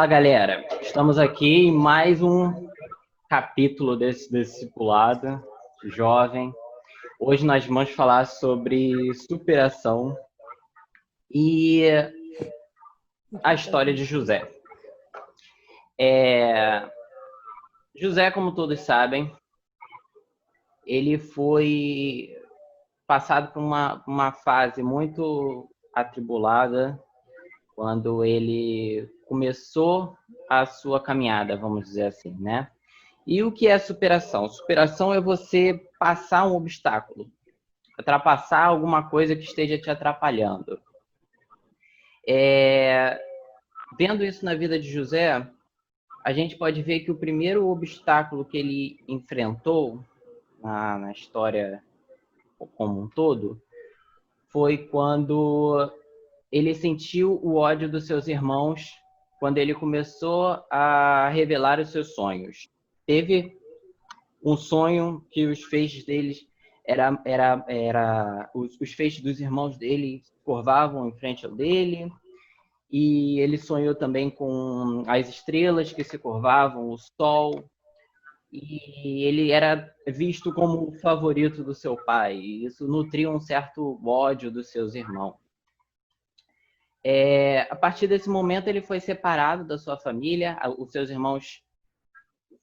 Fala, galera. Estamos aqui em mais um capítulo desse discipulado jovem. Hoje nós vamos falar sobre superação e a história de José. José, como todos sabem, ele foi passado por uma fase muito atribulada quando ele começou a sua caminhada, vamos dizer assim, né? E o que é superação? Superação é você passar um obstáculo, ultrapassar alguma coisa que esteja te atrapalhando. Vendo isso na vida de José, a gente pode ver que o primeiro obstáculo que ele enfrentou na história como um todo foi quando ele sentiu o ódio dos seus irmãos, quando ele começou a revelar os seus sonhos. Teve um sonho que os feixes deles os feixes dos irmãos dele curvavam em frente ao dele, e ele sonhou também com as estrelas que se curvavam, o sol, e ele era visto como o favorito do seu pai, e isso nutria um certo ódio dos seus irmãos. A partir desse momento ele foi separado da sua família, os seus irmãos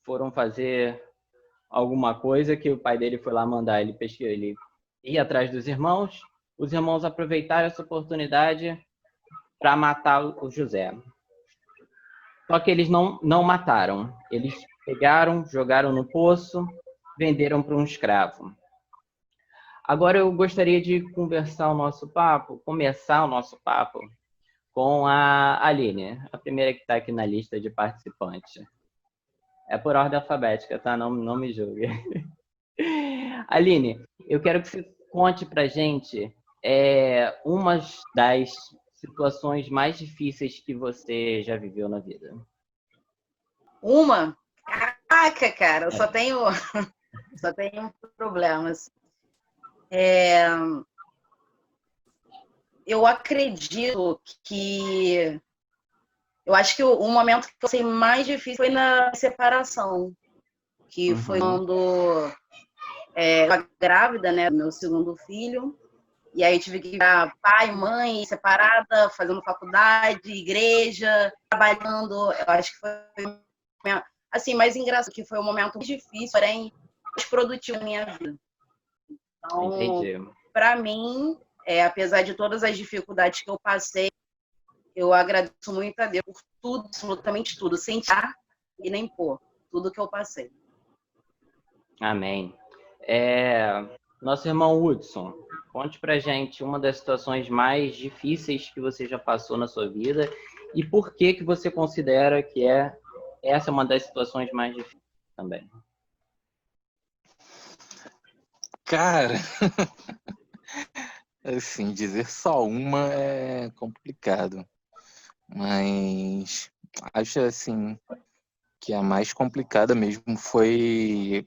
foram fazer alguma coisa que o pai dele foi lá mandar ele pesquisar, ele ir atrás dos irmãos. Os irmãos aproveitaram essa oportunidade para matar o José. Só que eles não mataram. Eles pegaram, jogaram no poço, venderam para um escravo. Agora eu gostaria de começar o nosso papo com a Aline, a primeira que está aqui na lista de participantes. É por ordem alfabética, tá? Não me julgue. Aline, eu quero que você conte pra gente uma das situações mais difíceis que você já viveu na vida. Uma? Caraca, cara, eu só tenho problemas. Eu acredito que... Eu acho que o momento que eu passei mais difícil foi na separação, que foi quando eu estava grávida, né, do meu segundo filho, e aí tive que ficar pai, mãe, separada, fazendo faculdade, igreja, trabalhando. Eu acho que foi assim, mais engraçado, que foi um momento muito difícil, porém mais produtivo na minha vida. Então, para mim, apesar de todas as dificuldades que eu passei, eu agradeço muito a Deus por tudo, absolutamente tudo, sem tirar e nem pôr, tudo que eu passei. Amém. Nosso irmão Hudson, conte pra gente uma das situações mais difíceis que você já passou na sua vida e por que você considera que essa é uma das situações mais difíceis também. Cara, assim, dizer só uma é complicado, mas acho assim que a mais complicada mesmo foi,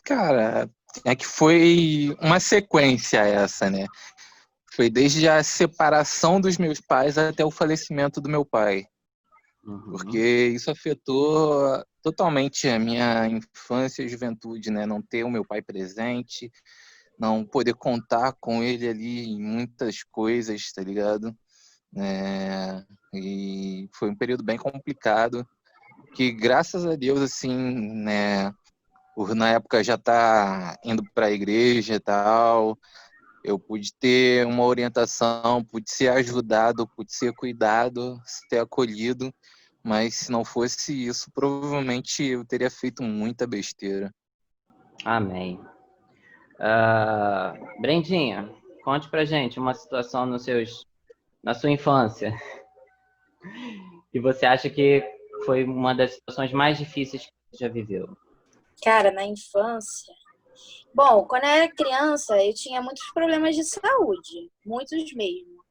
cara, que foi uma sequência essa, né? Foi desde a separação dos meus pais até o falecimento do meu pai. Porque isso afetou totalmente a minha infância e juventude, né? Não ter o meu pai presente, não poder contar com ele ali em muitas coisas, tá ligado? E foi um período bem complicado, que graças a Deus, assim, né? Por na época já tá indo para a igreja e tal, eu pude ter uma orientação, pude ser ajudado, pude ser cuidado, ser acolhido, mas se não fosse isso, provavelmente eu teria feito muita besteira. Amém. Brendinha, conte pra gente uma situação na sua infância que você acha que foi uma das situações mais difíceis que você já viveu. Cara, na infância... Bom, quando eu era criança, eu tinha muitos problemas de saúde, muitos mesmo.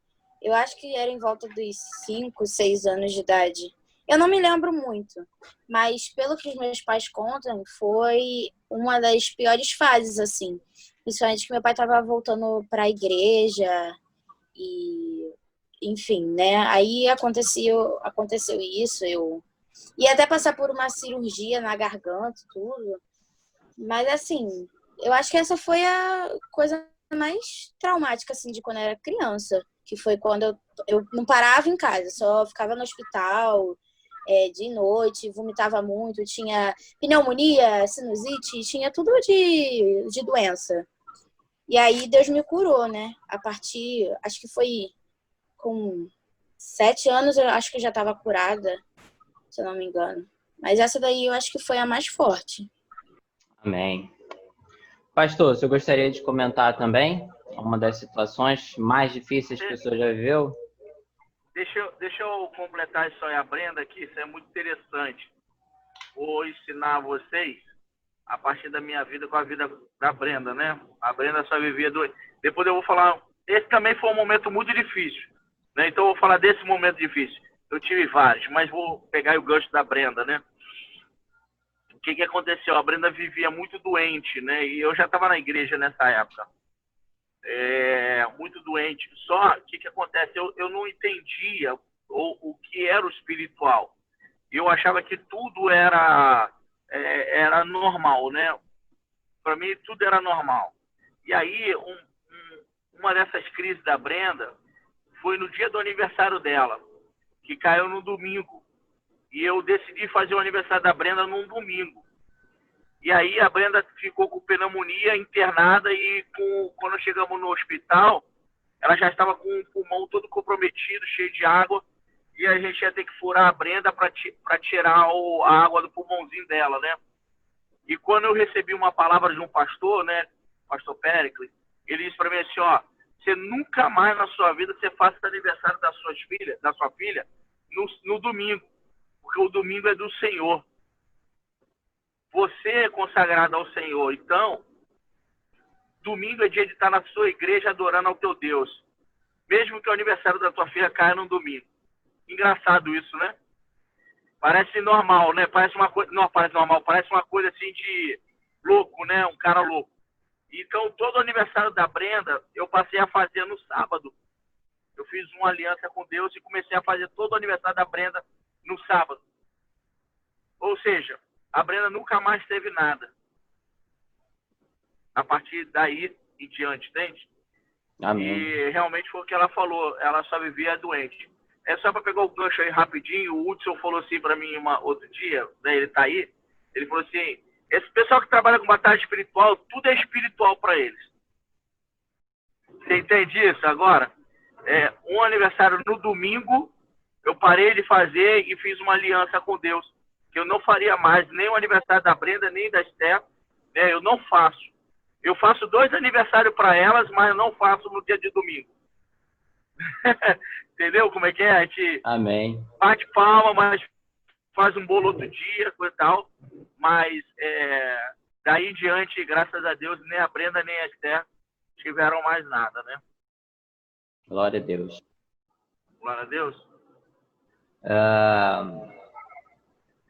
Eu acho que era em volta dos 5, 6 anos de idade. Eu não me lembro muito, mas pelo que os meus pais contam, foi uma das piores fases, assim. Principalmente que meu pai estava voltando para a igreja e enfim, né? Aí aconteceu isso, eu ia até passar por uma cirurgia na garganta, tudo. Mas assim, eu acho que essa foi a coisa mais traumática assim de quando eu era criança, que foi quando eu não parava em casa, só ficava no hospital de noite, vomitava muito, tinha pneumonia, sinusite, tinha tudo de doença. E aí Deus me curou, né? A partir, acho que foi com 7 anos, eu acho que eu já estava curada, se eu não me engano. Mas essa daí eu acho que foi a mais forte. Amém. Pastor, você gostaria de comentar também uma das situações mais difíceis que o senhor já viveu? Deixa eu completar isso aí, a Brenda aqui, isso é muito interessante. Vou ensinar vocês a partir da minha vida com a vida da Brenda, né? A Brenda só vivia Depois eu vou falar... Esse também foi um momento muito difícil, né? Então eu vou falar desse momento difícil. Eu tive vários, mas vou pegar o gancho da Brenda, né? O que aconteceu? A Brenda vivia muito doente, né? E eu já estava na igreja nessa época. Muito doente. Só que acontece? Eu não entendia o que era o espiritual. Eu achava que tudo era normal, né? Para mim, tudo era normal. E aí, uma dessas crises da Brenda foi no dia do aniversário dela, que caiu no domingo. E eu decidi fazer o aniversário da Brenda num domingo. E aí a Brenda ficou com pneumonia, internada, e quando chegamos no hospital, ela já estava com o pulmão todo comprometido, cheio de água, e a gente ia ter que furar a Brenda para tirar a água do pulmãozinho dela, né? E quando eu recebi uma palavra de um pastor, né, pastor Péricles, ele disse para mim assim, ó, você nunca mais na sua vida você faça o aniversário da sua filha no domingo, porque o domingo é do Senhor. Você é consagrado ao Senhor, então, domingo é dia de estar na sua igreja adorando ao teu Deus, mesmo que o aniversário da tua filha caia no domingo. Engraçado isso, né? Parece normal, né? Parece uma coisa, não parece normal, parece uma coisa assim de louco, né? Um cara louco. Então, todo aniversário da Brenda, eu passei a fazer no sábado. Eu fiz uma aliança com Deus e comecei a fazer todo o aniversário da Brenda no sábado. Ou seja, a Brenda nunca mais teve nada. A partir daí em diante, entende? Amém. E realmente foi o que ela falou, ela só vivia doente. É só para pegar o gancho aí rapidinho, o Hudson falou assim para mim outro dia, né, ele tá aí, ele falou assim, esse pessoal que trabalha com batalha espiritual, tudo é espiritual para eles. Você entende isso agora? Um aniversário no domingo, eu parei de fazer e fiz uma aliança com Deus, que eu não faria mais nem o aniversário da Brenda, nem da Esther, né, eu não faço. Eu faço 2 aniversários para elas, mas eu não faço no dia de domingo. Entendeu como é que é? A gente Amém. bate palma, mas faz um bolo outro dia, coisa e tal. Mas daí em diante, graças a Deus, nem a Brenda nem a Esther tiveram mais nada, né? Glória a Deus. Glória a Deus.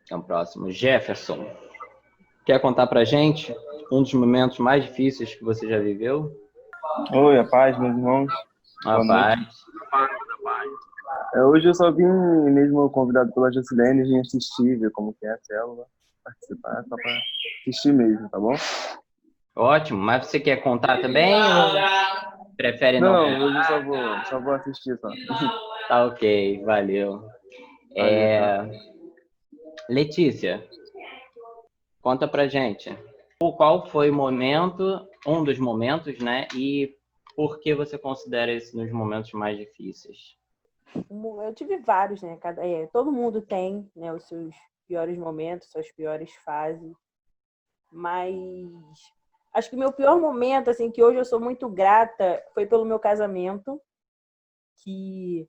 Então, próximo. Jefferson. Quer contar pra gente um dos momentos mais difíceis que você já viveu? Oi, a paz, meus irmãos. A paz. Hoje eu só vim mesmo convidado pela Jocilene e vim assistir, ver como que é a célula, participar, só para assistir mesmo, tá bom? Ótimo, mas você quer contar também ou prefere não? Não, hoje eu só vou assistir só. Tá ok, valeu. Letícia, conta pra gente. Qual foi o momento, um dos momentos, né? E por que você considera esse nos momentos mais difíceis? Eu tive vários, né? Todo mundo tem, né, os seus piores momentos, suas piores fases. Mas acho que o meu pior momento, assim, que hoje eu sou muito grata, foi pelo meu casamento, que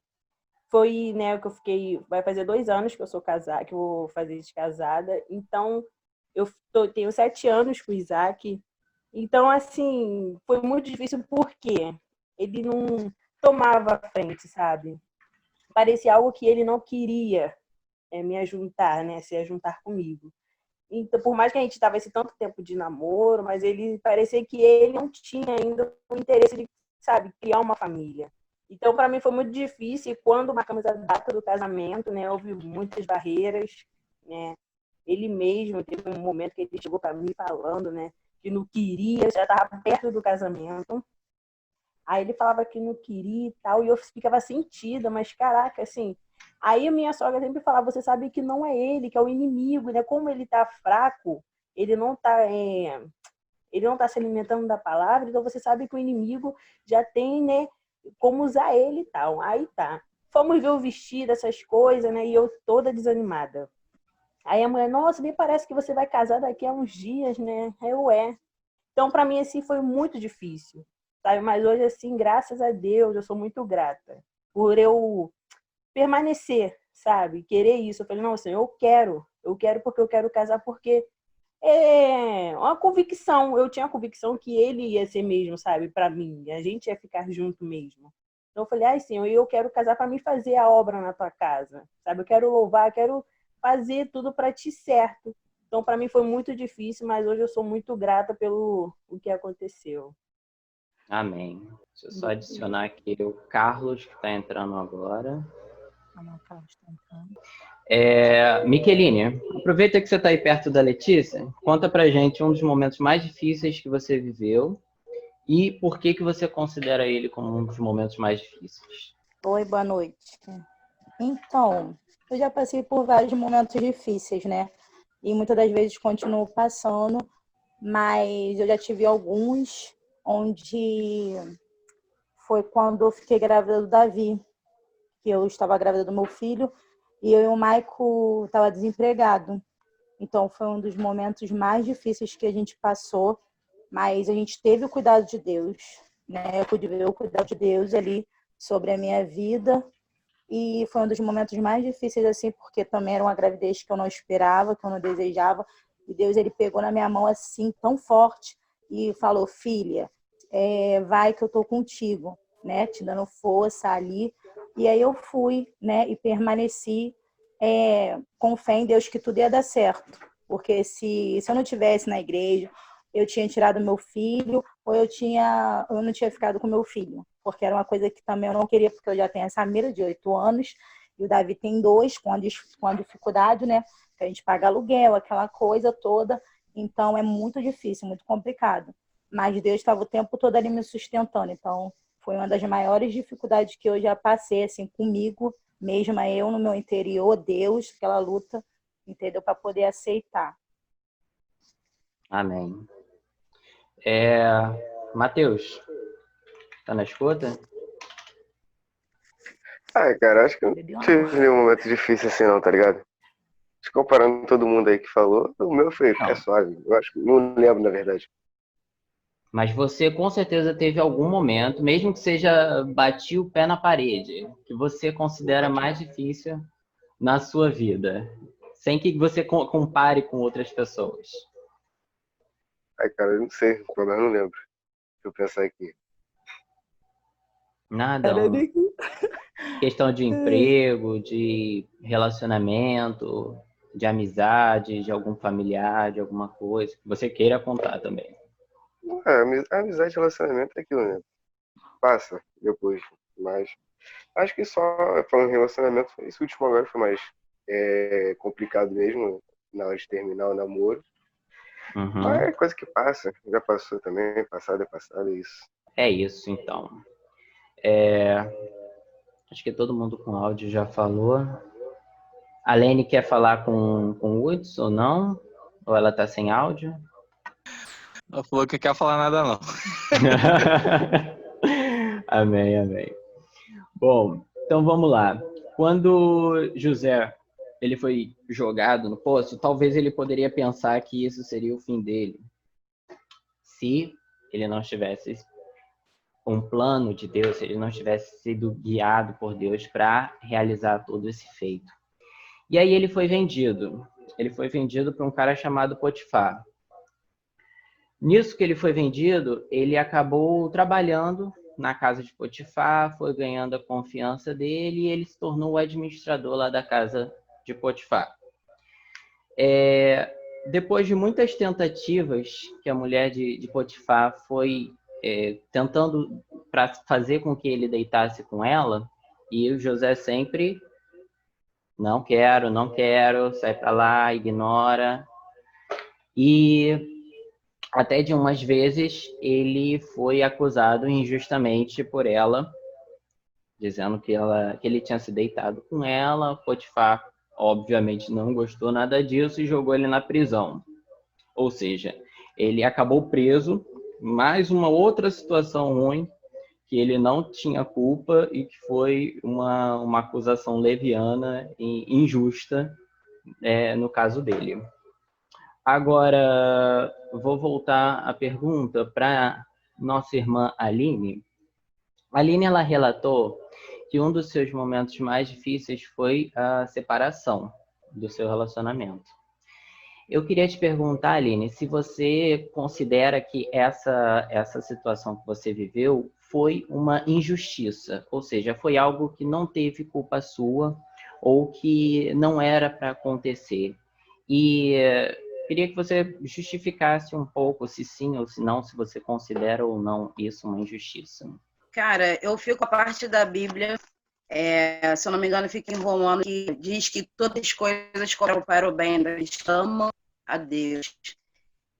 foi, né, que eu fiquei, vai fazer 2 anos que eu sou casada, que eu vou fazer de casada. Então, tenho 7 anos com o Isaac. Então, assim, foi muito difícil porque ele não tomava a frente, sabe? Parecia algo que ele não queria me ajuntar, né? Se ajuntar comigo. Então, por mais que a gente estava esse tanto tempo de namoro, mas ele parecia que ele não tinha ainda o interesse de, sabe, criar uma família. Então, para mim foi muito difícil. E quando marcamos a data do casamento, né, houve muitas barreiras, né? Ele mesmo teve um momento que ele chegou para mim falando, né, que não queria, já estava perto do casamento. Aí ele falava que não queria e tal, e eu ficava sentida, mas caraca, assim. Aí a minha sogra sempre falava, você sabe que não é ele, que é o inimigo, né? Como ele tá fraco, ele não tá se alimentando da palavra, então você sabe que o inimigo já tem, né, como usar ele e tal. Aí tá. Fomos ver o vestido, essas coisas, né? E eu toda desanimada. Aí a mulher, nossa, nem parece que você vai casar daqui a uns dias, né? Eu é. Então, para mim, assim, foi muito difícil, sabe? Mas hoje, assim, graças a Deus, eu sou muito grata por eu permanecer, sabe? Querer isso. Eu falei, não, Senhor, eu quero porque eu quero casar, porque é uma convicção. Eu tinha a convicção que ele ia ser mesmo, sabe? Para mim, a gente ia ficar junto mesmo. Então, eu falei, ai, Senhor, eu quero casar para mim fazer a obra na tua casa, sabe? Eu quero louvar, eu quero fazer tudo para ti certo. Então, para mim foi muito difícil, mas hoje eu sou muito grata pelo o que aconteceu. Amém. Deixa eu só adicionar aqui o Carlos, que está entrando agora. Micheline, aproveita que você está aí perto da Letícia, conta pra gente um dos momentos mais difíceis que você viveu e por que você considera ele como um dos momentos mais difíceis. Oi, boa noite. Então, eu já passei por vários momentos difíceis, né? E muitas das vezes continuo passando, mas eu já tive alguns onde foi quando eu fiquei grávida do Davi, que eu estava grávida do meu filho, e eu e o Maico estava desempregado. Então, foi um dos momentos mais difíceis que a gente passou, mas a gente teve o cuidado de Deus, né? Eu pude ver o cuidado de Deus ali sobre a minha vida, e foi um dos momentos mais difíceis, assim, porque também era uma gravidez que eu não esperava, que eu não desejava, e Deus, ele pegou na minha mão assim, tão forte, e falou, filha, vai que eu tô contigo, né? Te dando força ali. E aí eu fui, né? E permaneci com fé em Deus que tudo ia dar certo. Porque se eu não tivesse na igreja, eu tinha tirado meu filho, ou eu não tinha ficado com meu filho. Porque era uma coisa que também eu não queria, porque eu já tenho essa mira de 8 anos, e o Davi tem 2, com a dificuldade, né? Que a gente paga aluguel, aquela coisa toda. Então é muito difícil, muito complicado. Mas Deus estava o tempo todo ali me sustentando. Então foi uma das maiores dificuldades que eu já passei, assim, comigo mesma, eu no meu interior, Deus, aquela luta, entendeu? Para poder aceitar. Amém. Matheus, tá na escuta? Cara, acho que eu não tive nenhum momento difícil assim não, tá ligado? Comparando todo mundo aí que falou, o meu foi suave. Eu acho que não lembro, na verdade. Mas você com certeza teve algum momento, mesmo que seja bati o pé na parede, que você considera mais difícil na sua vida, sem que você compare com outras pessoas. Cara, eu não sei, mas não lembro. Deixa eu pensar aqui. Nada. Questão de emprego, de relacionamento, de amizade, de algum familiar, de alguma coisa que você queira contar também. Amizade e relacionamento é aquilo, né? Passa depois, mas acho que só falando em relacionamento, esse último agora foi mais complicado mesmo, na hora de terminar o namoro. Uhum. Mas é coisa que passa, já passou também, passado é passado, é isso. É isso, então. Acho que todo mundo com áudio já falou. A Lene quer falar com o Woods ou não? Ou ela tá sem áudio? Ela falou que não quer falar nada, não. Amém, amém. Bom, então vamos lá. Quando José ele foi jogado no poço, talvez ele poderia pensar que isso seria o fim dele. Se ele não tivesse um plano de Deus, se ele não tivesse sido guiado por Deus para realizar todo esse feito. E aí ele foi vendido. Ele foi vendido para um cara chamado Potifar. Nisso que ele foi vendido, ele acabou trabalhando na casa de Potifar, foi ganhando a confiança dele e ele se tornou o administrador lá da casa de Potifar. Depois de muitas tentativas que a mulher de Potifar foi tentando para fazer com que ele deitasse com ela, e o José sempre, não quero, não quero, sai para lá, ignora. E até de umas vezes ele foi acusado injustamente por ela, dizendo que ele tinha se deitado com ela. Potifar, obviamente, não gostou nada disso e jogou ele na prisão. Ou seja, ele acabou preso. Mais uma outra situação ruim, que ele não tinha culpa e que foi uma acusação leviana e injusta, no caso dele. Agora, vou voltar a pergunta para nossa irmã Aline. A Aline, ela relatou que um dos seus momentos mais difíceis foi a separação do seu relacionamento. Eu queria te perguntar, Aline, se você considera que essa situação que você viveu foi uma injustiça, ou seja, foi algo que não teve culpa sua ou que não era para acontecer. E queria que você justificasse um pouco se sim ou se não, se você considera ou não isso uma injustiça. Cara, eu fico a parte da Bíblia, se eu não me engano, fica em Romano, que diz que todas as coisas cooperam para o bem daqueles que amam a Deus.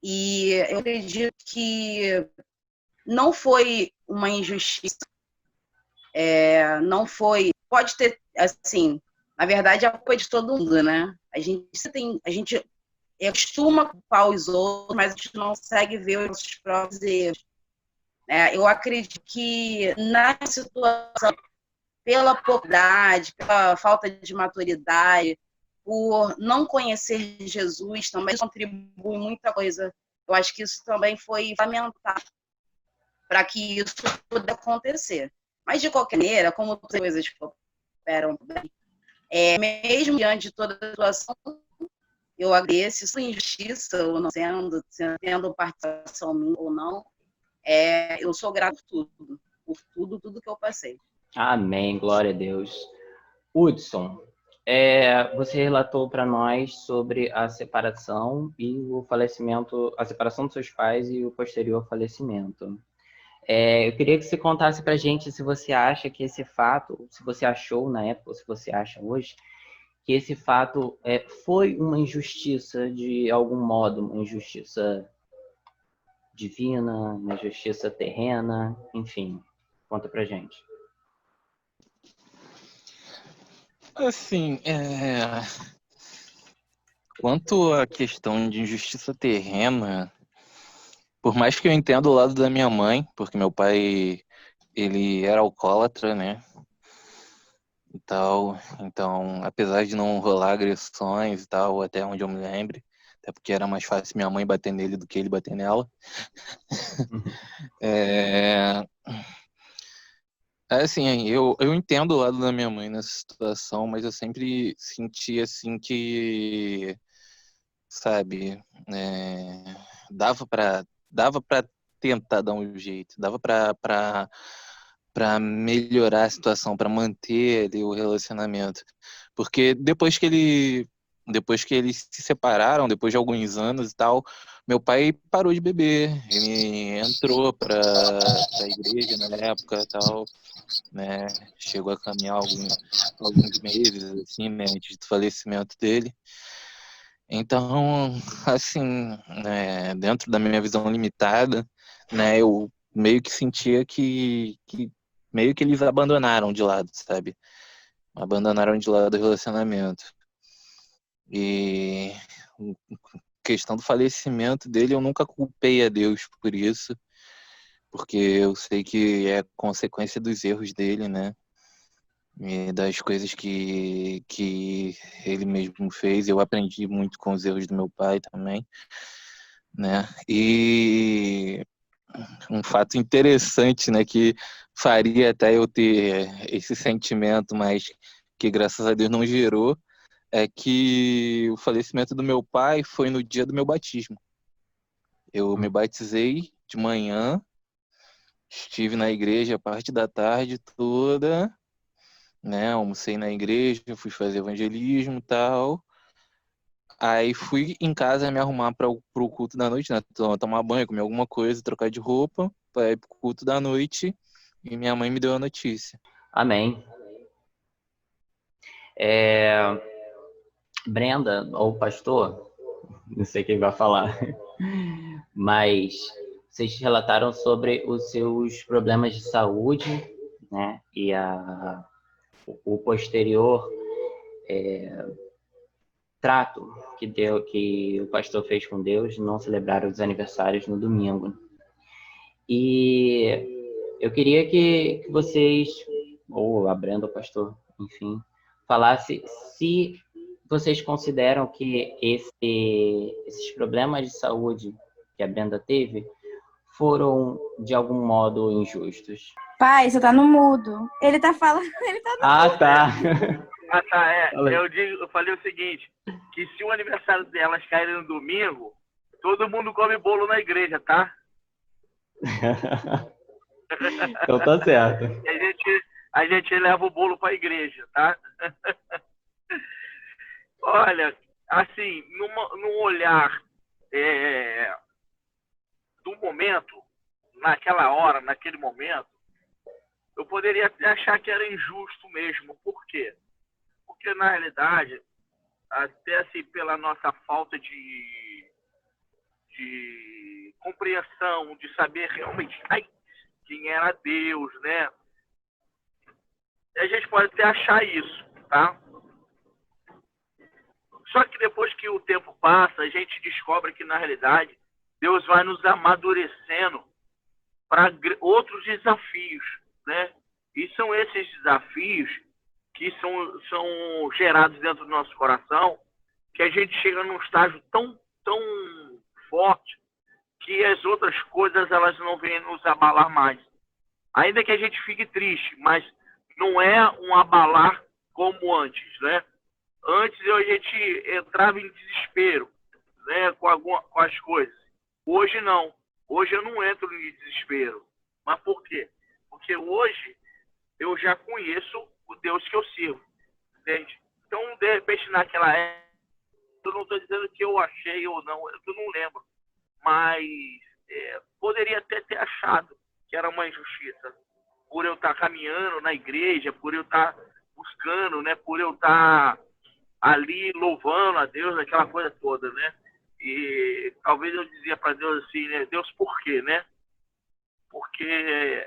E eu acredito que não foi uma injustiça, não foi, pode ter, assim, na verdade, a culpa é de todo mundo, né? A gente costuma culpar os outros, mas a gente não consegue ver os nossos próprios erros. Eu acredito que na situação, pela pouca idade, pela falta de maturidade, por não conhecer Jesus, também contribui muita coisa. Eu acho que isso também foi fundamental para que isso pudesse acontecer. Mas, de qualquer maneira, como todas as coisas cooperam bem, mesmo diante de toda a situação, eu agradeço, isso é injustiça ou não tendo participação minha ou não, eu sou grato por tudo que eu passei. Amém, glória a Deus. Hudson, você relatou para nós sobre a separação e o falecimento, a separação dos seus pais e o posterior falecimento. Eu queria que você contasse para a gente se você acha que esse fato, se você achou na época, ou se você acha hoje, que esse fato foi uma injustiça de algum modo, uma injustiça divina, uma injustiça terrena, enfim. Conta pra gente. Assim, quanto à questão de injustiça terrena, por mais que eu entenda o lado da minha mãe, porque meu pai, ele era alcoólatra, né? E tal, então, apesar de não rolar agressões e tal, até onde eu me lembre, até porque era mais fácil minha mãe bater nele do que ele bater nela. Assim, eu entendo o lado da minha mãe nessa situação, mas eu sempre senti assim que, sabe, dava pra tentar dar um jeito, dava pra melhorar a situação, pra manter ali o relacionamento. Porque depois que eles se separaram, depois de alguns anos e tal, meu pai parou de beber. Ele entrou pra igreja na época e tal, né? Chegou a caminhar alguns meses, assim, né? Antes do falecimento dele. Então, assim, né, dentro da minha visão limitada, né, eu meio que sentia que meio que eles abandonaram de lado, sabe? Abandonaram de lado o relacionamento. E questão do falecimento dele, eu nunca culpei a Deus por isso, porque eu sei que é consequência dos erros dele, né? E das coisas que ele mesmo fez. Eu aprendi muito com os erros do meu pai também, né? E um fato interessante, né, que faria até eu ter esse sentimento, mas que graças a Deus não gerou, é que o falecimento do meu pai foi no dia do meu batismo. Eu me batizei de manhã, estive na igreja a parte da tarde toda, né? Almocei na igreja, fui fazer evangelismo e tal. Aí fui em casa me arrumar para o culto da noite, né? Tomar banho, comer alguma coisa, trocar de roupa para ir pro culto da noite e minha mãe me deu a notícia. Amém. Brenda, ou pastor, não sei quem vai falar, mas vocês relataram sobre os seus problemas de saúde, né? E o posterior trato que o pastor fez com Deus de não celebrar os aniversários no domingo. E eu queria que vocês, ou a Brenda, o pastor, enfim, falasse se vocês consideram que esses problemas de saúde que a Brenda teve foram, de algum modo, injustos. Pai, você tá no mudo. Ele tá falando, ele tá no Ah, tá. Ah, tá, Fala aí. eu falei o seguinte, que se o aniversário delas cair no domingo, todo mundo come bolo na igreja, tá? Então tá certo. E a gente leva o bolo pra igreja, tá? Olha, assim, num olhar do momento, naquela hora, naquele momento, eu poderia até achar que era injusto mesmo. Por quê? Porque, na realidade, até assim, pela nossa falta de compreensão, de saber realmente quem era Deus, né? A gente pode até achar isso, tá? Só que depois que o tempo passa, a gente descobre que, na realidade, Deus vai nos amadurecendo para outros desafios, né? E são esses desafios que são gerados dentro do nosso coração, que a gente chega num estágio tão forte que as outras coisas elas não vêm nos abalar mais. Ainda que a gente fique triste, mas não é um abalar como antes, né? Antes a gente entrava em desespero, né, com as coisas. Hoje não. Hoje eu não entro em desespero. Mas por quê? Porque hoje eu já conheço o Deus que eu sirvo, entende? Então, de repente, naquela época, eu não estou dizendo que eu achei ou não, eu não lembro. Mas poderia até ter achado que era uma injustiça. Por eu estar caminhando na igreja, por eu estar buscando, né, por eu estar ali louvando a Deus, aquela coisa toda, né? E talvez eu dizia para Deus assim, né? Deus, por quê, né? Porque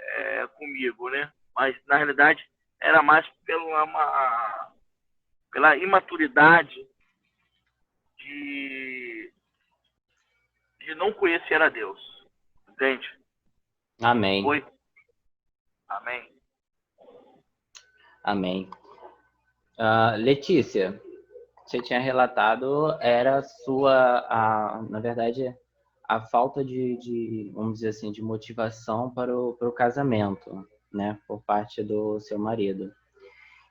comigo, né? Mas, na realidade, era mais pela imaturidade de não conhecer a Deus. Entende? Amém. Foi? Amém. Amém. Letícia, você tinha relatado, era na verdade, a falta de, vamos dizer assim, de motivação para o casamento, né, por parte do seu marido.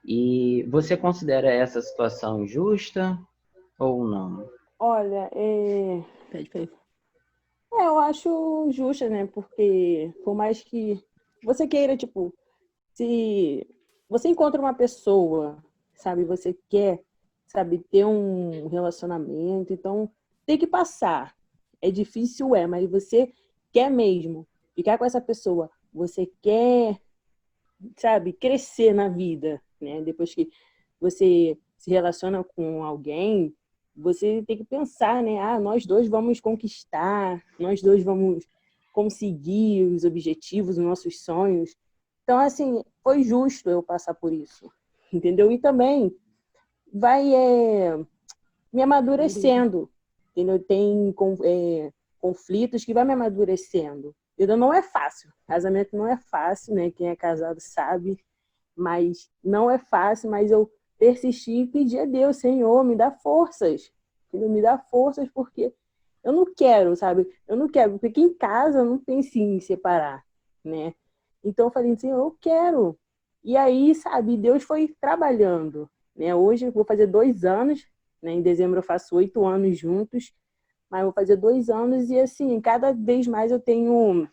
E você considera essa situação justa ou não? Olha, eu acho justa, né? Porque por mais que você queira, tipo, se você encontra uma pessoa, sabe, você quer, sabe, ter um relacionamento, então tem que passar. É difícil, mas você quer mesmo ficar com essa pessoa. Você quer, sabe, crescer na vida, né? Depois que você se relaciona com alguém, você tem que pensar, né? Nós dois vamos conquistar, nós dois vamos conseguir os objetivos, os nossos sonhos. Então, assim, foi justo eu passar por isso, entendeu? E também vai me amadurecendo, entendeu? Tem conflitos que vai me amadurecendo. Então, não é fácil. Casamento não é fácil, né? Quem é casado sabe, mas não é fácil, mas eu persistir e pedir a Deus, Senhor, me dá forças, entendeu? Me dá forças porque eu não quero, sabe? Eu não quero, porque aqui em casa eu não penso em separar, né? Então eu falei, Senhor, eu quero. E aí, sabe, Deus foi trabalhando, né? Hoje eu vou fazer 2 anos, né? Em dezembro eu faço 8 anos juntos, mas eu vou fazer 2 anos e assim, cada vez mais eu tenho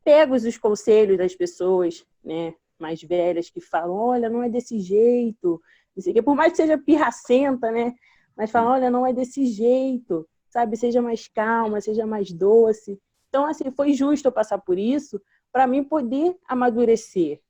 pego os conselhos das pessoas, né? Mais velhas que falam, olha, não é desse jeito, não sei o quê. Por mais que seja pirracenta, né? Mas falam, olha, não é desse jeito, sabe? Seja mais calma, seja mais doce. Então, assim, foi justo eu passar por isso para mim poder amadurecer,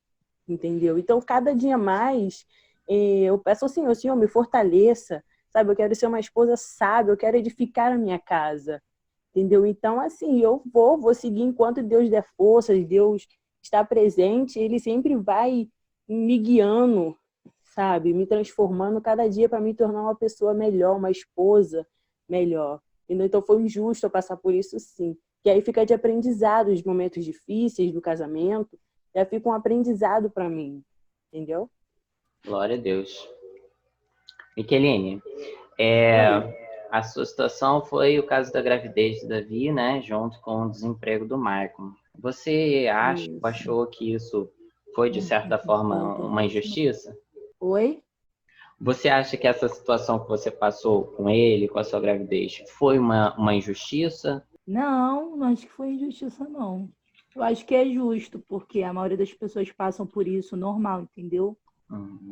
entendeu? Então, cada dia mais, eu peço ao Senhor, Senhor, me fortaleça, sabe? Eu quero ser uma esposa sábia, eu quero edificar a minha casa, entendeu? Então, assim, eu vou seguir enquanto Deus der forças, Deus está presente, Ele sempre vai me guiando, sabe? Me transformando cada dia para me tornar uma pessoa melhor, uma esposa melhor. Entendeu? Então, foi injusto eu passar por isso, sim. Que aí fica de aprendizado os momentos difíceis do casamento, já fica um aprendizado para mim, entendeu? Glória a Deus. Miqueline, a sua situação foi o caso da gravidez do Davi, né? Junto com o desemprego do Maicon. Você achou que isso foi, de certa forma, uma injustiça? Oi? Você acha que essa situação que você passou com ele, com a sua gravidez, foi uma injustiça? Não acho que foi injustiça, não. Eu acho que é justo, porque a maioria das pessoas passam por isso normal, entendeu?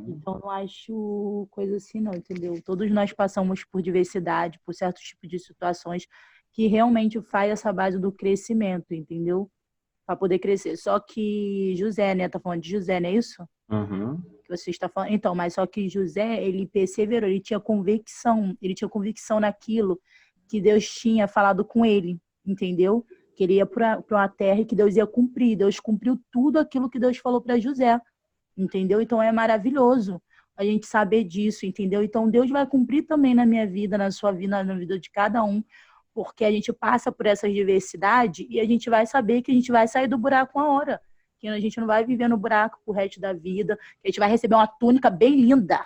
Então, não acho coisa assim, não, entendeu? Todos nós passamos por diversidade, por certos tipos de situações que realmente faz essa base do crescimento, entendeu? Para poder crescer. Só que José, né? Tá falando de José, não é isso? Que você está falando. Então, mas só que José, ele perseverou, ele tinha convicção naquilo que Deus tinha falado com ele, entendeu? Que ele ia para uma terra e que Deus ia cumprir. Deus cumpriu tudo aquilo que Deus falou para José, entendeu? Então é maravilhoso a gente saber disso, entendeu? Então Deus vai cumprir também na minha vida, na sua vida, na vida de cada um, porque a gente passa por essa diversidade e a gente vai saber que a gente vai sair do buraco uma hora, que a gente não vai viver no buraco pro resto da vida, que a gente vai receber uma túnica bem linda,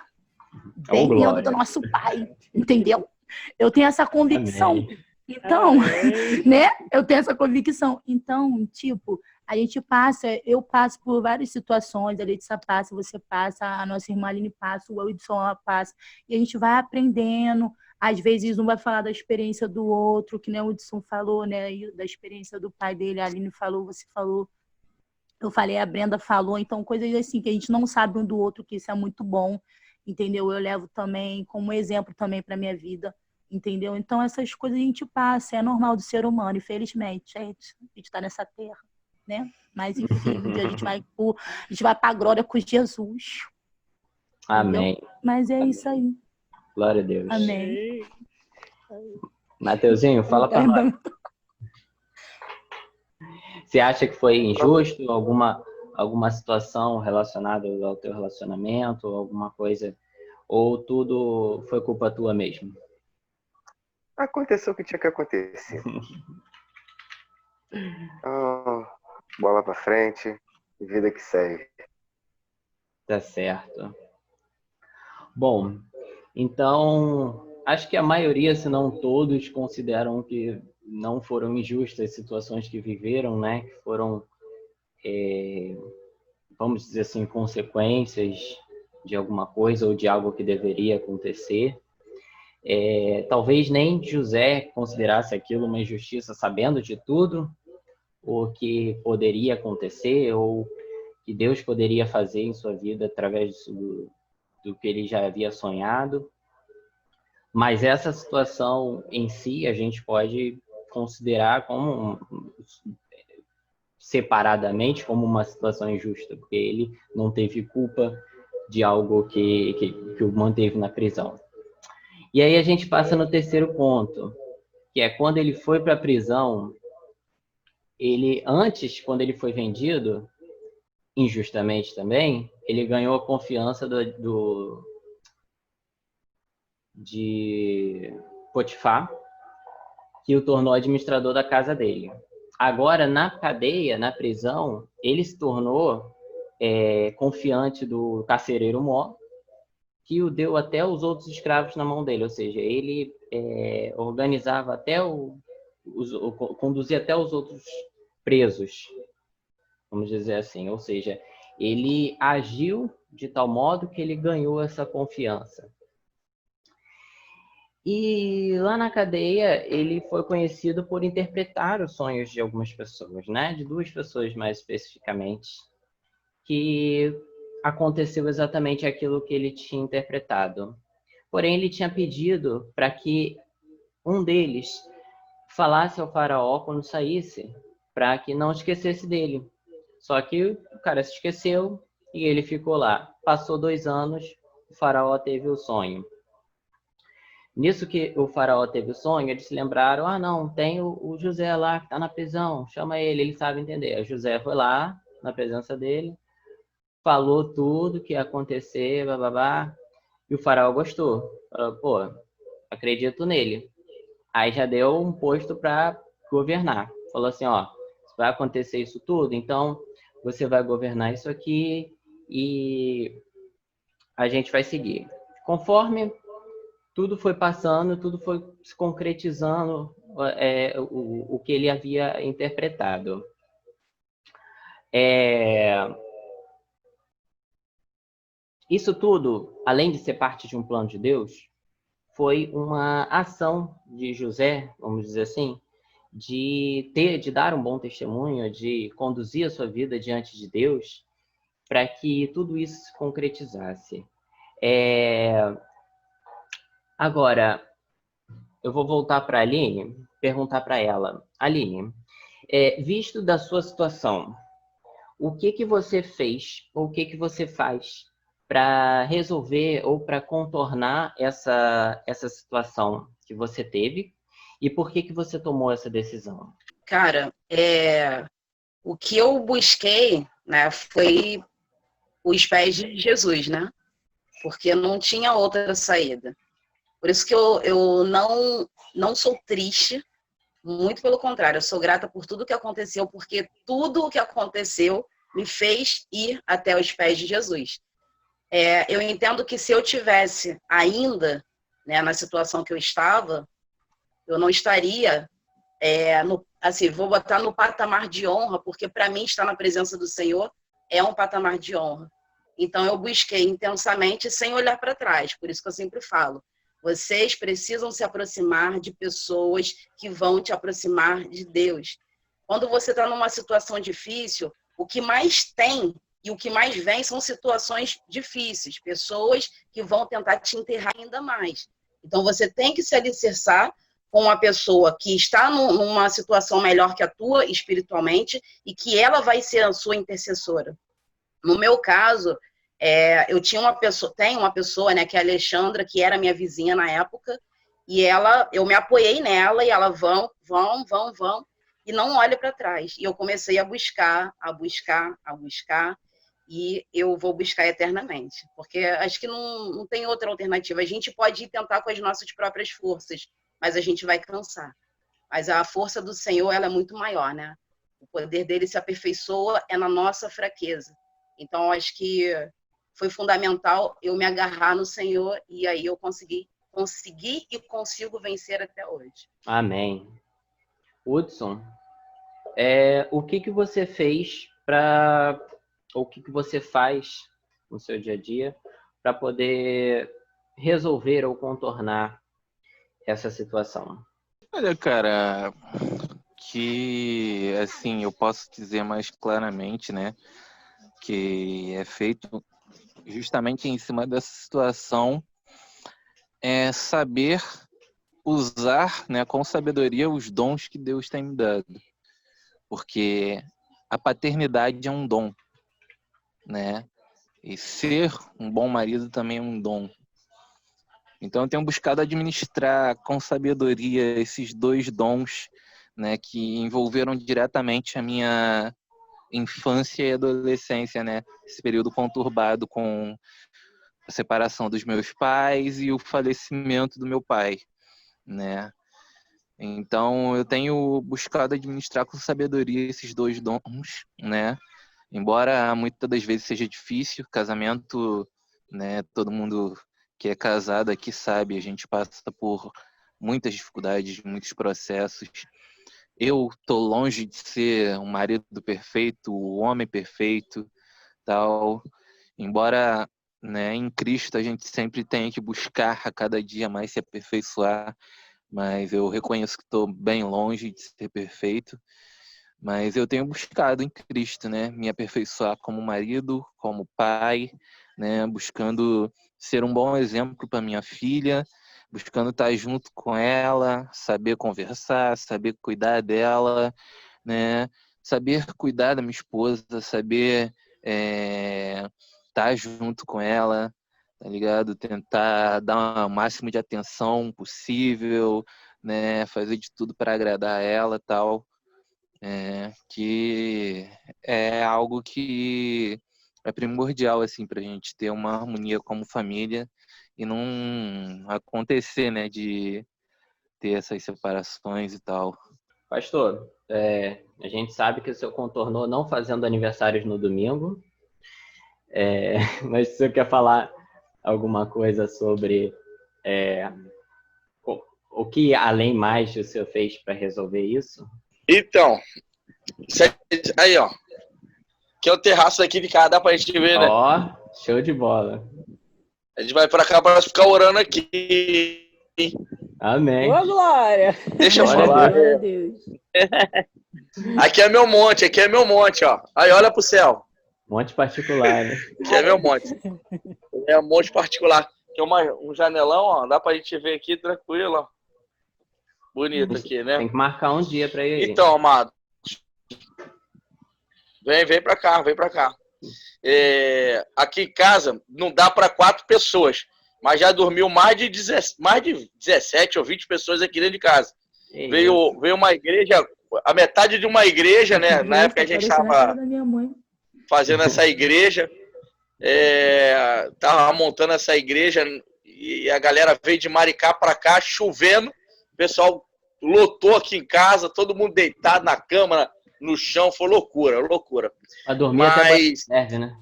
bem linda do nosso Pai, entendeu? Eu tenho essa convicção. Amém. Então, né? Eu tenho essa convicção. Então, tipo, eu passo por várias situações, a Letícia passa, você passa, a nossa irmã Aline passa, o Edson passa, e a gente vai aprendendo. Às vezes um vai falar da experiência do outro, que nem o Edson falou, né? Da experiência do pai dele, a Aline falou, você falou, eu falei, a Brenda falou, então coisas assim que a gente não sabe um do outro, que isso é muito bom, entendeu? Eu levo também como exemplo também para minha vida. Entendeu? Então, essas coisas a gente passa, é normal do ser humano, infelizmente, gente. A gente está nessa terra, né? Mas, enfim, um dia a gente vai para a glória com Jesus. Amém. Entendeu? Mas é isso aí. Glória a Deus. Amém. Mateuzinho, fala para nós. Você acha que foi injusto alguma situação relacionada ao teu relacionamento, alguma coisa, ou tudo foi culpa tua mesmo? Aconteceu o que tinha que acontecer. Bola pra frente, vida que segue. Tá certo. Bom, então, acho que a maioria, se não todos, consideram que não foram injustas as situações que viveram, né? Que foram, vamos dizer assim, consequências de alguma coisa ou de algo que deveria acontecer. Talvez nem José considerasse aquilo uma injustiça, sabendo de tudo o que poderia acontecer ou que Deus poderia fazer em sua vida através do que ele já havia sonhado. Mas essa situação em si a gente pode considerar como separadamente como uma situação injusta, porque ele não teve culpa de algo que o manteve na prisão. E aí a gente passa no terceiro ponto, que é quando ele foi para a prisão, antes, quando ele foi vendido, injustamente também, ele ganhou a confiança de Potifar, que o tornou administrador da casa dele. Agora, na cadeia, na prisão, ele se tornou confiante do carcereiro Mó, que o deu até os outros escravos na mão dele, ou seja, ele organizava até conduzia até os outros presos, vamos dizer assim, ou seja, ele agiu de tal modo que ele ganhou essa confiança. E lá na cadeia, ele foi conhecido por interpretar os sonhos de algumas pessoas, né? De duas pessoas mais especificamente, que aconteceu exatamente aquilo que ele tinha interpretado. Porém, ele tinha pedido para que um deles falasse ao faraó quando saísse, para que não esquecesse dele. Só que o cara se esqueceu e ele ficou lá. Passou 2 anos, o faraó teve o sonho. Nisso que o faraó teve o sonho, eles se lembraram, não, tem o José lá que está na prisão, chama ele sabe entender. Aí José foi lá, na presença dele, falou tudo que ia acontecer, bababá, e o faraó gostou. Falou, pô, acredito nele. Aí já deu um posto para governar. Falou assim, vai acontecer isso tudo, então você vai governar isso aqui e a gente vai seguir. Conforme tudo foi passando, tudo foi se concretizando o que ele havia interpretado. Isso tudo, além de ser parte de um plano de Deus, foi uma ação de José, vamos dizer assim, de dar um bom testemunho, de conduzir a sua vida diante de Deus, para que tudo isso se concretizasse. Agora, eu vou voltar para a Aline, perguntar para ela. Aline, visto da sua situação, o que você fez, ou o que você faz para resolver ou para contornar essa situação que você teve? E por que você tomou essa decisão? Cara, o que eu busquei, né, foi os pés de Jesus, né? Porque não tinha outra saída. Por isso que eu não sou triste, muito pelo contrário, eu sou grata por tudo que aconteceu, porque tudo o que aconteceu me fez ir até os pés de Jesus. Eu entendo que se eu tivesse ainda, né, na situação que eu estava, eu não estaria, vou botar no patamar de honra, porque para mim estar na presença do Senhor é um patamar de honra. Então eu busquei intensamente sem olhar para trás, por isso que eu sempre falo, vocês precisam se aproximar de pessoas que vão te aproximar de Deus. Quando você está numa situação difícil, o que mais tem e o que mais vem são situações difíceis, pessoas que vão tentar te enterrar ainda mais. Então você tem que se alicerçar com uma pessoa que está numa situação melhor que a tua espiritualmente e que ela vai ser a sua intercessora. No meu caso, eu tenho uma pessoa, né, que é a Alexandra, que era minha vizinha na época, e eu me apoiei nela e ela vão, e não olha para trás. E eu comecei a buscar, e eu vou buscar eternamente, porque acho que não tem outra alternativa. A gente pode tentar com as nossas próprias forças, mas a gente vai cansar. Mas a força do Senhor, ela é muito maior, né? O poder dele se aperfeiçoa na nossa fraqueza. Então, acho que foi fundamental eu me agarrar no Senhor e aí eu consegui e consigo vencer até hoje. Amém. Hudson, o que você fez ou o que você faz no seu dia a dia para poder resolver ou contornar essa situação? Olha, cara, que assim, eu posso dizer mais claramente, né, que é feito justamente em cima dessa situação, saber usar, né, com sabedoria os dons que Deus tem me dado. Porque a paternidade é um dom, né? E ser um bom marido também é um dom. Então eu tenho buscado administrar com sabedoria esses 2 dons, né, que envolveram diretamente a minha infância e adolescência, né? Esse período conturbado com a separação dos meus pais e o falecimento do meu pai, né? Então eu tenho buscado administrar com sabedoria esses 2 dons, né? Embora muitas das vezes seja difícil, casamento, né? Todo mundo que é casado aqui sabe, a gente passa por muitas dificuldades, muitos processos. Eu tô longe de ser um marido perfeito, o homem perfeito, tal. Embora, né, em Cristo a gente sempre tenha que buscar a cada dia mais se aperfeiçoar, mas eu reconheço que estou bem longe de ser perfeito. Mas eu tenho buscado em Cristo, né, me aperfeiçoar como marido, como pai, né, buscando ser um bom exemplo para minha filha, buscando estar junto com ela, saber conversar, saber cuidar dela, né? Saber cuidar da minha esposa, saber estar junto com ela, tá ligado? Tentar dar o máximo de atenção possível, né? Fazer de tudo para agradar ela e tal. Que é algo que é primordial, assim, pra gente ter uma harmonia como família e não acontecer, né, de ter essas separações e tal. Pastor, a gente sabe que o senhor contornou não fazendo aniversários no domingo, mas se o senhor quer falar alguma coisa sobre o que além mais o senhor fez para resolver isso? Então, aí, ó. Que é o terraço aqui de casa, dá pra gente ver, né? Ó, show de bola. A gente vai pra cá pra ficar orando aqui. Amém. Ô, glória! Deixa eu Glória a falar. Glória a Deus. Aqui é meu monte, ó. Aí, olha pro céu. Monte particular, né? Aqui é meu monte. É um monte particular. Tem um janelão, ó. Dá pra gente ver aqui tranquilo, ó. Bonito aqui, né? Tem que marcar um dia para ir aí. Então, amado. Vem pra cá, vem pra cá. Aqui em casa não dá para 4 pessoas, mas já dormiu mais de 17 ou 20 pessoas aqui dentro de casa. Veio uma igreja, a metade de uma igreja, né? Na época a gente estava fazendo essa igreja, tava montando essa igreja e a galera veio de Maricá para cá, chovendo, o pessoal lotou aqui em casa, todo mundo deitado na cama, no chão, foi loucura. Pra dormir até serve, né?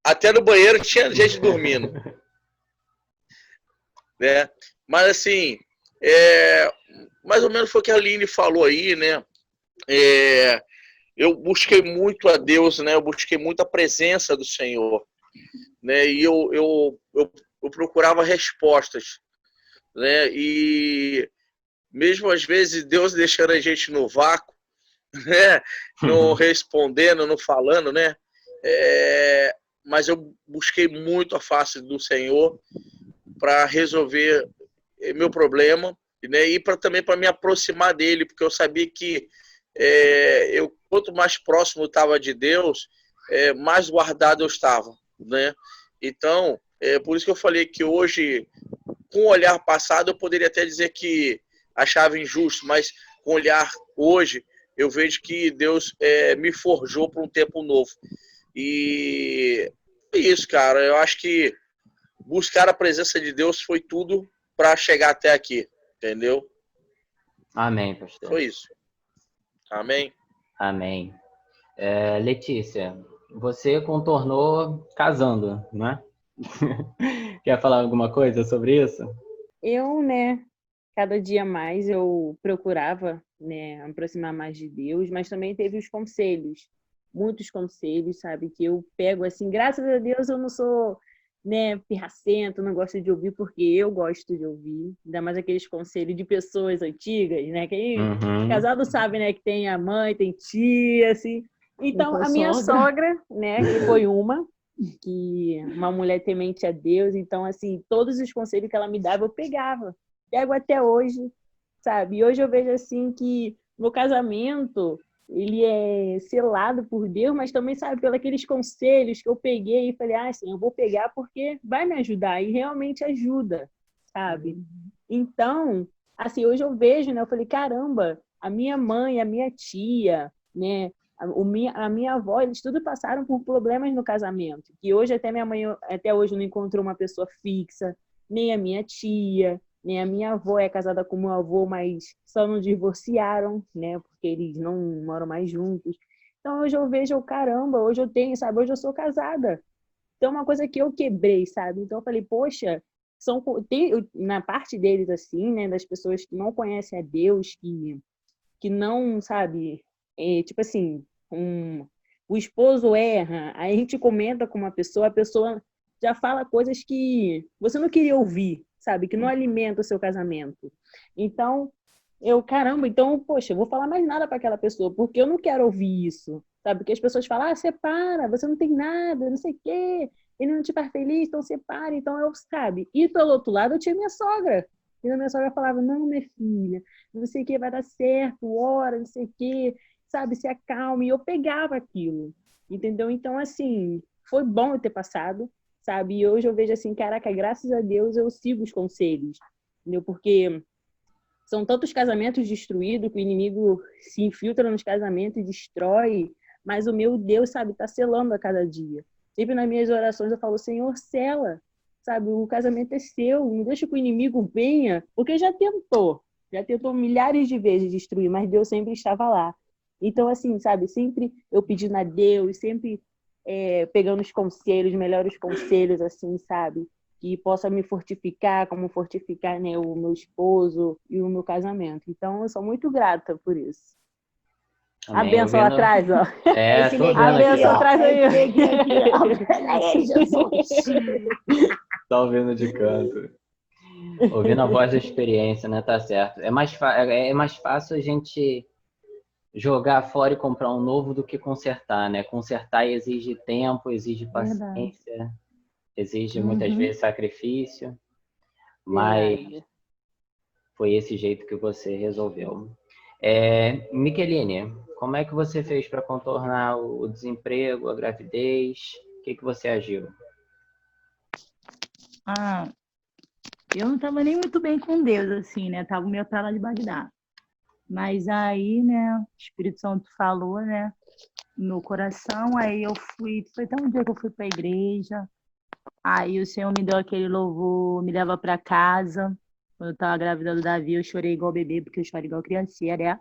Até no banheiro tinha gente dormindo. Né? Mas assim, mais ou menos foi o que a Aline falou aí, né? Eu busquei muito a Deus, né? Eu busquei muito a presença do Senhor, né? E eu procurava respostas, né? E mesmo às vezes Deus deixando a gente no vácuo, né? Não respondendo, não falando, né? Mas eu busquei muito a face do Senhor para resolver meu problema, né? E também para me aproximar dele, porque eu sabia que quanto mais próximo eu estava de Deus, mais guardado eu estava, né? Então, por isso que eu falei que hoje, com o olhar passado, eu poderia até dizer que achava injusto, mas com o olhar hoje, eu vejo que Deus me forjou para um tempo novo. E é isso, cara. Eu acho que buscar a presença de Deus foi tudo para chegar até aqui, entendeu? Amém, pastor. Foi isso. Amém? Amém. Letícia, você contornou casando, não é? Quer falar alguma coisa sobre isso? Eu, né, cada dia mais eu procurava, né, aproximar mais de Deus, mas também teve os conselhos, muitos conselhos, sabe, que eu pego assim, graças a Deus eu não sou, né, pirracento, não gosto de ouvir, porque eu gosto de ouvir, ainda mais aqueles conselhos de pessoas antigas, né, quem casado sabe, né, que tem a mãe, tem tia, assim. Então, a minha sogra, né, que foi uma mulher temente a Deus, então, assim, todos os conselhos que ela me dava, eu pego até hoje, sabe? E hoje eu vejo, assim, que meu casamento, ele é selado por Deus, mas também, sabe, pelos aqueles conselhos que eu peguei e falei, assim, eu vou pegar porque vai me ajudar, e realmente ajuda, sabe? Então, assim, hoje eu vejo, né, eu falei, caramba, a minha mãe, a minha tia, né, a minha avó, eles tudo passaram por problemas no casamento, que hoje até minha mãe, até hoje não encontrou uma pessoa fixa, nem a minha tia, nem a minha avó é casada com meu avô, mas só não divorciaram, né, porque eles não moram mais juntos. Então hoje eu vejo, caramba, hoje eu tenho, sabe, hoje eu sou casada. Então uma coisa que eu quebrei, sabe? Então eu falei, poxa, na parte deles assim, né, das pessoas que não conhecem a Deus, que não, sabe, tipo assim, o esposo erra, aí a gente comenta com uma pessoa, a pessoa já fala coisas que você não queria ouvir, sabe, que não alimenta o seu casamento. Então, poxa, eu vou falar mais nada para aquela pessoa, porque eu não quero ouvir isso, sabe, porque as pessoas falam, separa, você não tem nada, não sei o quê, ele não te faz feliz, então separa, então sabe, e pelo outro lado eu tinha minha sogra, E a minha sogra falava, não, minha filha, não sei o que, vai dar certo, ora, não sei o que, sabe, se acalme. E eu pegava aquilo, entendeu? Então, assim, foi bom eu ter passado, sabe? E hoje eu vejo assim, caraca, graças a Deus eu sigo os conselhos, entendeu? Porque são tantos casamentos destruídos que o inimigo se infiltra nos casamentos e destrói, mas o meu Deus, sabe, está selando a cada dia. Sempre nas minhas orações eu falo, Senhor, sela, sabe, o casamento é seu, não deixa que o inimigo venha, porque já tentou milhares de vezes destruir, mas Deus sempre estava lá. Então, assim, sabe, sempre eu pedindo a Deus, sempre pegando os conselhos, melhores conselhos, assim, sabe, que possa me fortificar, como fortificar, né, o meu esposo e o meu casamento. Então, eu sou muito grata por isso. A Amém. bênção lá atrás, ó. Tô vendo A aqui, bênção ó. atrás aí. Tá ouvindo de canto. Ouvindo a voz da experiência, né? Tá certo. É mais fácil a gente jogar fora e comprar um novo do que consertar, né? Consertar exige tempo, exige paciência, exige muitas vezes sacrifício, mas foi esse jeito que você resolveu. Micheline, como é que você fez para contornar o desemprego, a gravidez? O que você agiu? Eu não estava nem muito bem com Deus, assim, né? Tava meio pra lá de Bagdá. Mas aí, né, o Espírito Santo falou, né, no meu coração, aí eu fui, foi até um dia que eu fui para a igreja, aí o Senhor me deu aquele louvor, me leva para casa. Quando eu estava grávida do Davi, eu chorei igual bebê, porque eu choro igual criancinha, né?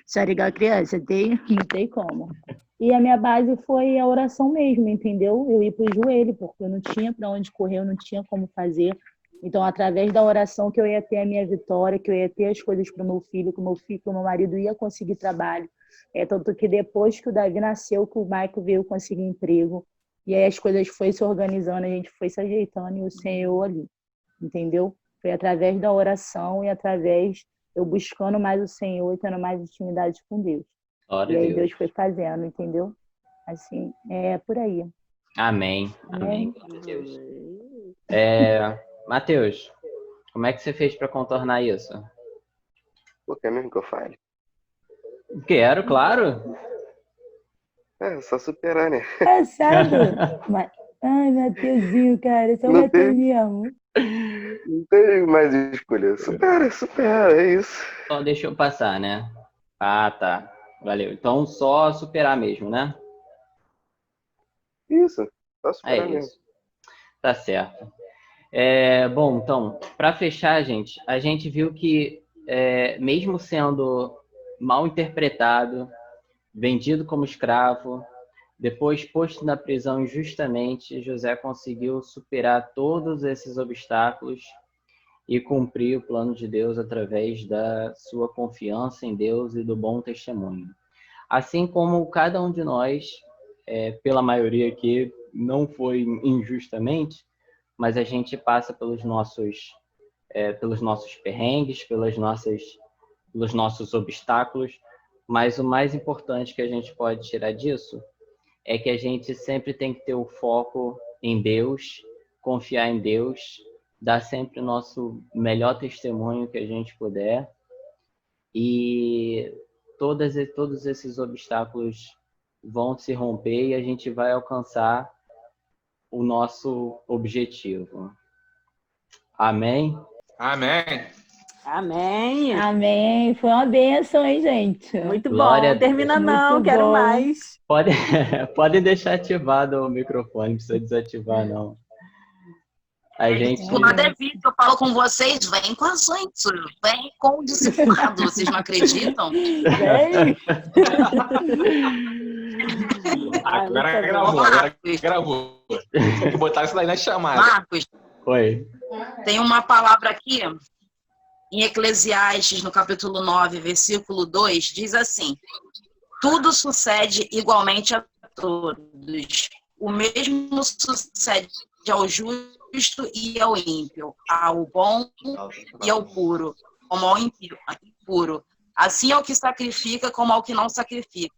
Choro igual criança, não tem como. E a minha base foi a oração mesmo, entendeu? Eu ia pro joelho, porque eu não tinha para onde correr, eu não tinha como fazer. Então, através da oração que eu ia ter a minha vitória, que eu ia ter as coisas para o meu filho, que o meu marido ia conseguir trabalho. Tanto que depois que o Davi nasceu, que o Michael veio conseguir emprego, e aí as coisas foram se organizando, a gente foi se ajeitando e o Senhor ali, entendeu? Foi através da oração e através eu buscando mais o Senhor e tendo mais intimidade com Deus. Glória e aí a Deus. Deus foi fazendo, entendeu? Assim, é por aí. Amém. Amém. Glória a Deus. Matheus, como é que você fez para contornar isso? Quer mesmo que eu fale? Quero, claro. Só superar, né? Passado. Ai, Matheusinho, cara, só Matheus mesmo. Não tem mais escolha. Supera, é isso. Só deixa eu passar, né? Ah, tá. Valeu. Então, só superar mesmo, né? Isso, só superar mesmo. Tá certo. Bom, então, para fechar, gente, a gente viu que, mesmo sendo mal interpretado, vendido como escravo, depois posto na prisão injustamente, José conseguiu superar todos esses obstáculos e cumprir o plano de Deus através da sua confiança em Deus e do bom testemunho. Assim como cada um de nós, pela maioria aqui, não foi injustamente, mas a gente passa pelos nossos perrengues, pelos nossos obstáculos, mas o mais importante que a gente pode tirar disso é que a gente sempre tem que ter o foco em Deus, confiar em Deus, dar sempre o nosso melhor testemunho que a gente puder, e todos esses obstáculos vão se romper e a gente vai alcançar o nosso objetivo. Amém? Amém. Amém. Amém. Foi uma bênção, hein, gente? Muito Glória a bom. Deus. Termina não, Muito quero bom. mais. Podem deixar ativado o microfone, não precisa desativar, não. A gente... O lado é vídeo, eu falo com vocês, vem com a gente, vem com o discipulado, vocês não acreditam? Vem. Agora gravou. Tem que botar isso daí na chamada. Marcos, Oi. tem uma palavra aqui, em Eclesiastes, no capítulo 9, versículo 2, diz assim: tudo sucede igualmente a todos. O mesmo sucede ao justo e ao ímpio, ao bom e ao puro, como ao impuro. Assim ao que sacrifica como ao que não sacrifica.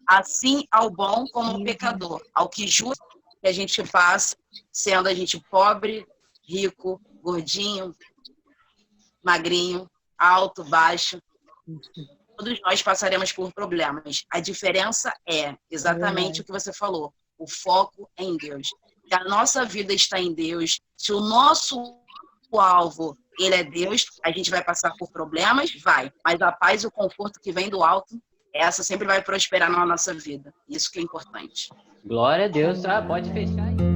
Assim ao bom como ao pecador. Ao que justo que a gente passa, sendo a gente pobre, rico, gordinho, magrinho, alto, baixo. Todos nós passaremos por problemas. A diferença é exatamente o que você falou. O foco é em Deus. Se a nossa vida está em Deus, se o nosso alvo ele é Deus, a gente vai passar por problemas? Vai. Mas a paz e o conforto que vem do alto, essa sempre vai prosperar na nossa vida. Isso que é importante. Glória a Deus, tá? Pode fechar aí.